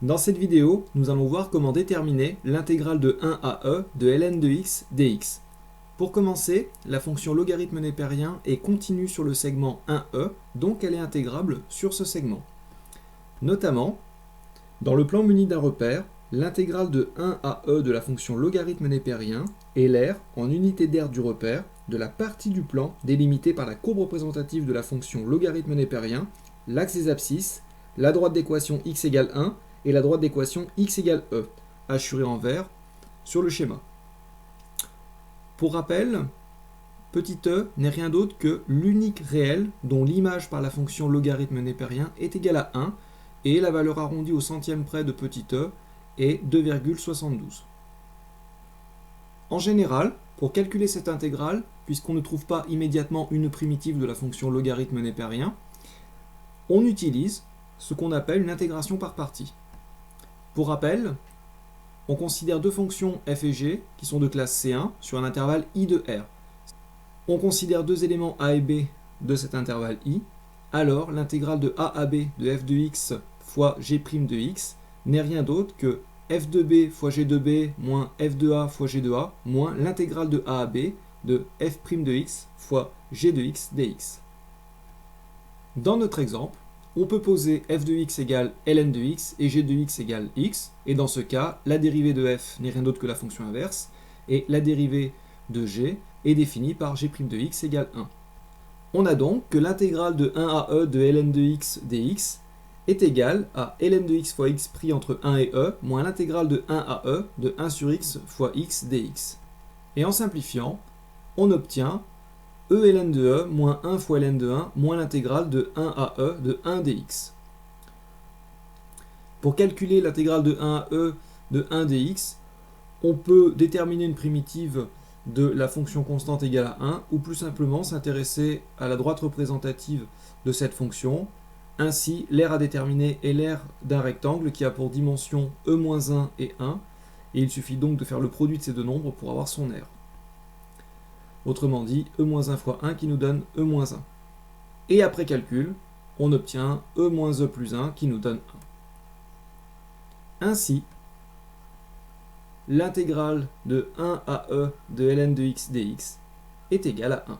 Dans cette vidéo, nous allons voir comment déterminer l'intégrale de 1 à e de ln de x dx. Pour commencer, la fonction logarithme népérien est continue sur le segment 1e, donc elle est intégrable sur ce segment. Notamment, dans le plan muni d'un repère, l'intégrale de 1 à e de la fonction logarithme népérien est l'aire en unité d'aire du repère de la partie du plan délimitée par la courbe représentative de la fonction logarithme népérien, l'axe des abscisses, la droite d'équation x égale 1 et la droite d'équation x égale e, hachurée en vert sur le schéma. Pour rappel, petit e n'est rien d'autre que l'unique réel dont l'image par la fonction logarithme népérien est égale à 1 et la valeur arrondie au centième près de petit e est 2,72. En général, pour calculer cette intégrale, puisqu'on ne trouve pas immédiatement une primitive de la fonction logarithme népérien, on utilise ce qu'on appelle une intégration par partie. Pour rappel, on considère deux fonctions f et g qui sont de classe C1 sur un intervalle i de R. On considère deux éléments a et b de cet intervalle i, alors l'intégrale de a à b de f de x fois g' de x n'est rien d'autre que f de b fois g de b moins f de a fois g de a moins l'intégrale de a à b de f' de x fois g de x dx. Dans notre exemple, on peut poser f de x égale ln de x et g de x égale x, et dans ce cas, la dérivée de f n'est rien d'autre que la fonction inverse, et la dérivée de g est définie par g' de x égale 1. On a donc que l'intégrale de 1 à e de ln de x dx est égale à ln de x fois x pris entre 1 et e, moins l'intégrale de 1 à e de 1 sur x fois x dx. Et en simplifiant, on obtient e ln de e moins 1 fois ln de 1 moins l'intégrale de 1 à e de 1 dx. Pour calculer l'intégrale de 1 à e de 1 dx, on peut déterminer une primitive de la fonction constante égale à 1 ou plus simplement s'intéresser à la droite représentative de cette fonction. Ainsi, l'aire à déterminer est l'aire d'un rectangle qui a pour dimension e-1 et 1, et il suffit donc de faire le produit de ces deux nombres pour avoir son aire. Autrement dit, e-1 fois 1 qui nous donne e-1. Et après calcul, on obtient e-e plus 1 qui nous donne 1. Ainsi, l'intégrale de 1 à e de ln de x dx est égale à 1.